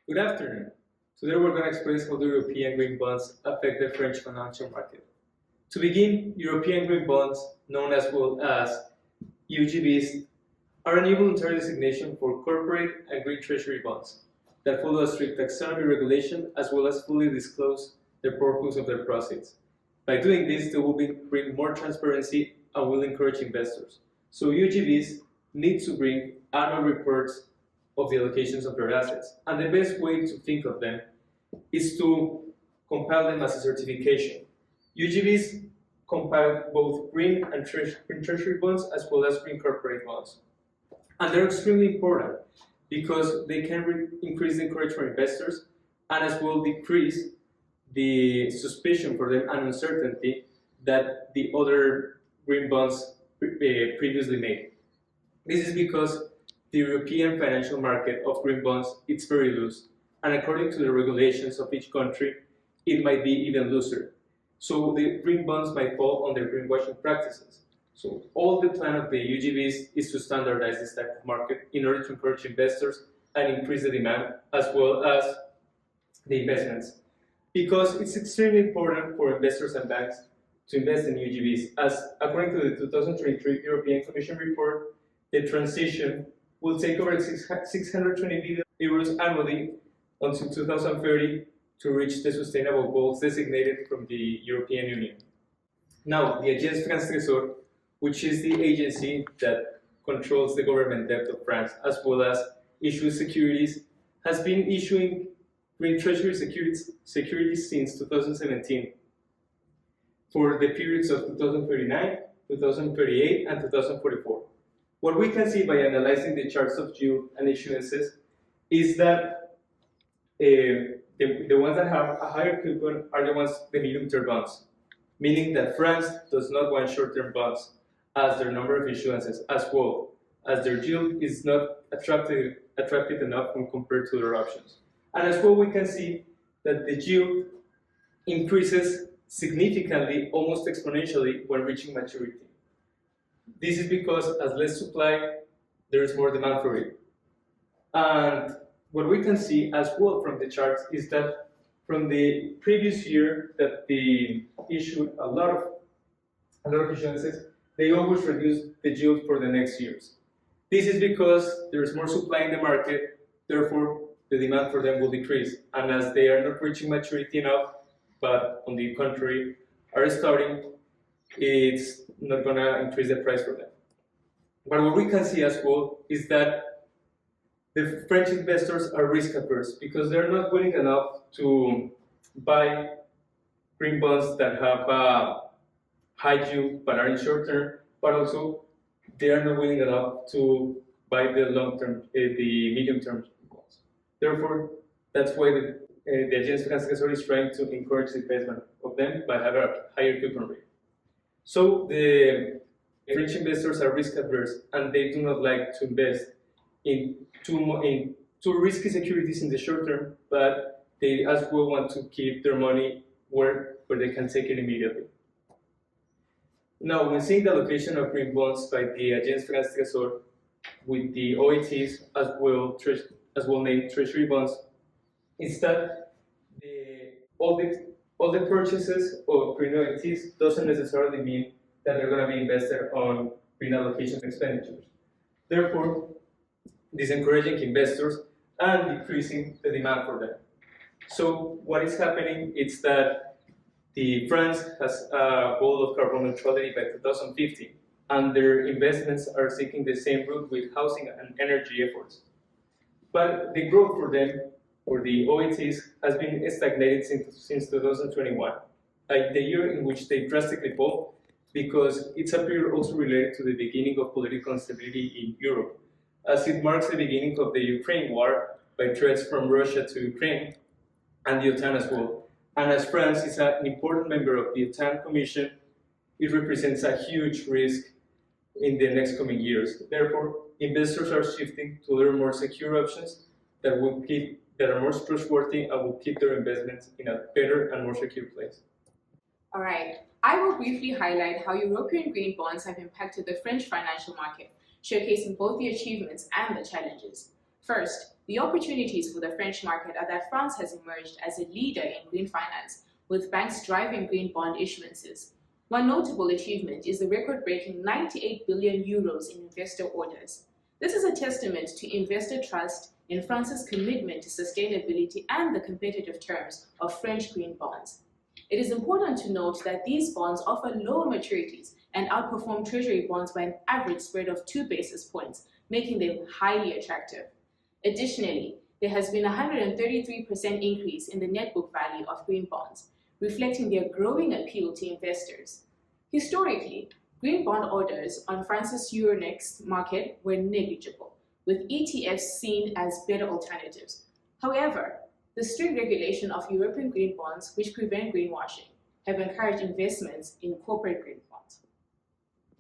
Good afternoon. Today we're going to explain how the European green bonds affect the French financial market. To begin, European green bonds, known as well as EuGBs, are a new voluntary designation for corporate and green treasury bonds that follow a strict taxonomy regulation as well as fully disclose the purpose of their proceeds. By doing this, they will bring more transparency and will encourage investors. So EuGBs need to bring annual reports of the allocations of their assets. And the best way to think of them is to compile them as a certification. EuGBs compile both green and green treasury bonds as well as green corporate bonds. And they're extremely important because they can increase the encouragement for investors and as well decrease the suspicion for them and uncertainty that the other green bonds previously made. This is because the European financial market of green bonds is very loose, and according to the regulations of each country, it might be even looser. So the green bonds might fall under greenwashing practices. So all the plan of the EuGBs is to standardize this type of market in order to encourage investors and increase the demand as well as the investments. Because it's extremely important for investors and banks to invest in EuGBs, as according to the 2023 European Commission report, the transition will take over 620 billion euros annually until 2030 to reach the sustainable goals designated from the European Union. Now, the Agence France-Trésor, which is the agency that controls the government debt of France as well as issues securities, has been issuing green treasury securities since 2017 for the periods of 2039, 2038, and 2044. What we can see by analyzing the charts of yield and issuances is that the ones that have a higher coupon are the medium-term bonds, meaning that France does not want short-term bonds as their number of issuances as well as their yield is not attractive enough when compared to their options. And as well, we can see that the yield increases significantly, almost exponentially, when reaching maturity. This is because as less supply, there is more demand for it. And what we can see as well from the charts is that from the previous year that they issued a lot of issuances, they always reduce the yield for the next years. This is because there is more supply in the market, therefore the demand for them will decrease. And as they are not reaching maturity enough, but on the contrary, are starting, it's not going to increase the price for them. But what we can see as well is that the French investors are risk averse because they're not willing enough to buy green bonds that have a high yield but are in short term, but also they are not willing enough to buy the long term, the medium term bonds. Therefore, that's why the Agence France-Trésor is trying to encourage the investment of them by having a higher coupon rate. So the French investors are risk averse and they do not like to invest in too risky securities in the short term, but they as well want to keep their money where they can take it immediately. Now, when seeing the allocation of green bonds by the Agence France-Trésor with the OATs as well named treasury bonds, is that all the purchases of green OATs doesn't necessarily mean that they're going to be invested on green allocation expenditures. Therefore, this encouraging investors and decreasing the demand for them. So what is happening is that France has a goal of carbon neutrality by 2050, and their investments are seeking the same route with housing and energy efforts. But the growth for them, for the OATs, has been stagnated since 2021, the year in which they drastically fall, because it's a period also related to the beginning of political instability in Europe, as it marks the beginning of the Ukraine war by threats from Russia to Ukraine and the OTAN as well. And as France is an important member of the OTAN Commission, it represents a huge risk in the next coming years. Therefore, investors are shifting to other more secure options that are more trustworthy and will keep their investments in a better and more secure place. All right, I will briefly highlight how European green bonds have impacted the French financial market, showcasing both the achievements and the challenges. First, the opportunities for the French market are that France has emerged as a leader in green finance, with banks driving green bond issuances. One notable achievement is the record-breaking 98 billion euros in investor orders. This is a testament to investor trust in France's commitment to sustainability and the competitive terms of French green bonds. It is important to note that these bonds offer lower maturities and outperform Treasury bonds by an average spread of 2 basis points, making them highly attractive. Additionally, there has been a 133% increase in the net book value of green bonds, reflecting their growing appeal to investors. Historically, green bond orders on France's Euronext market were negligible, with ETFs seen as better alternatives. However, the strict regulation of European green bonds, which prevent greenwashing, have encouraged investments in corporate green bonds.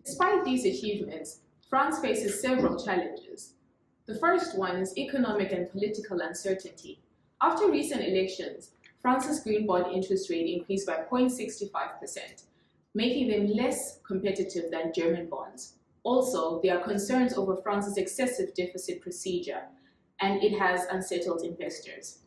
Despite these achievements, France faces several challenges. The first one is economic and political uncertainty. After recent elections, France's green bond interest rate increased by 0.65%, making them less competitive than German bonds. Also, there are concerns over France's excessive deficit procedure, and it has unsettled investors.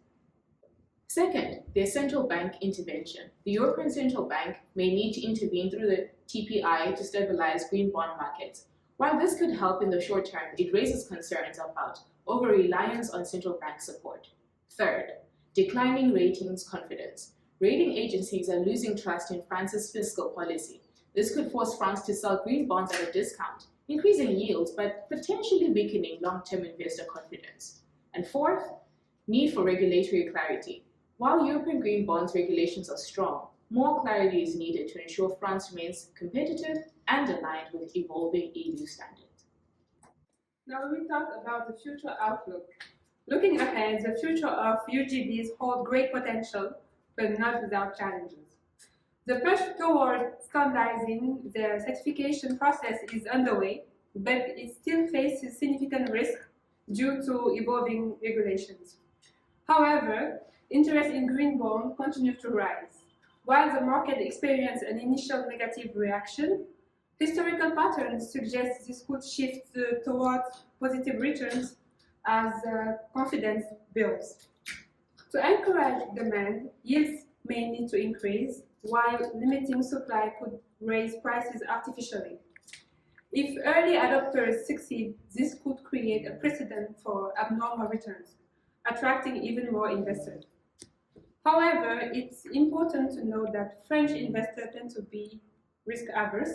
Second, there's central bank intervention. The European Central Bank may need to intervene through the TPI to stabilize green bond markets. While this could help in the short term, it raises concerns about over-reliance on central bank support. Third, declining ratings confidence. Rating agencies are losing trust in France's fiscal policy. This could force France to sell green bonds at a discount, increasing yields but potentially weakening long-term investor confidence. And fourth, need for regulatory clarity. While European green bonds regulations are strong, more clarity is needed to ensure France remains competitive and aligned with evolving EU standards. Now we will talk about the future outlook. Looking ahead, the future of EuGBs holds great potential, but not without challenges. The push toward standardizing the certification process is underway, but it still faces significant risk due to evolving regulations. However, interest in green bonds continues to rise. While the market experienced an initial negative reaction, historical patterns suggest this could shift towards positive returns as confidence builds. To encourage demand, yields may need to increase, while limiting supply could raise prices artificially. If early adopters succeed, this could create a precedent for abnormal returns, attracting even more investors. However, it's important to note that French investors tend to be risk-averse,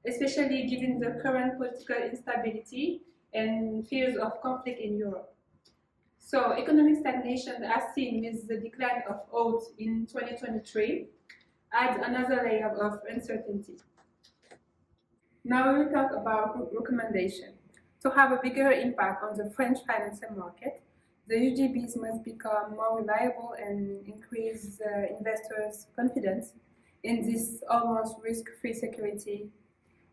especially given the current political instability and fears of conflict in Europe. So, economic stagnation, as seen with the decline of oats in 2023, adds another layer of uncertainty. Now we will talk about recommendation. To have a bigger impact on the French financial market, the EuGBs must become more reliable and increase investors' confidence in this almost risk-free security,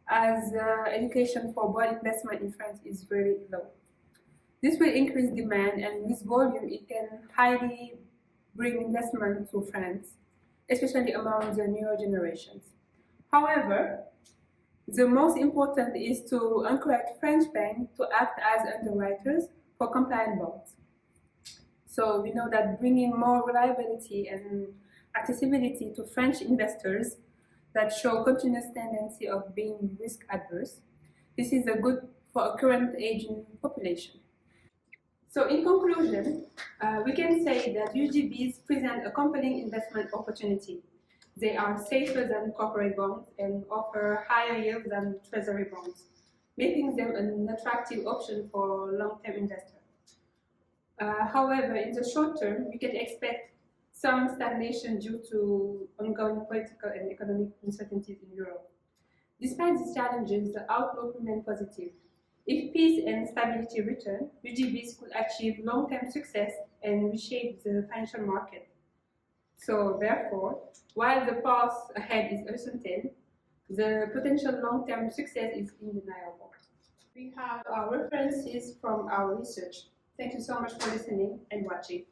as education for bond investment in France is very low. This will increase demand, and with volume, it can highly bring investment to France, especially among the newer generations. However, the most important is to encourage French banks to act as underwriters for compliant bonds. So we know that bringing more reliability and accessibility to French investors that show continuous tendency of being risk adverse, this is a good for a current aging population. So in conclusion, we can say that EuGBs present a compelling investment opportunity. They are safer than corporate bonds and offer higher yields than treasury bonds, making them an attractive option for long-term investors. However, in the short term, we can expect some stagnation due to ongoing political and economic uncertainties in Europe. Despite these challenges, the outlook remains positive. If peace and stability return, EuGBs could achieve long-term success and reshape the financial market. So therefore, while the path ahead is uncertain, the potential long-term success is undeniable. We have our references from our research. Thank you so much for listening and watching.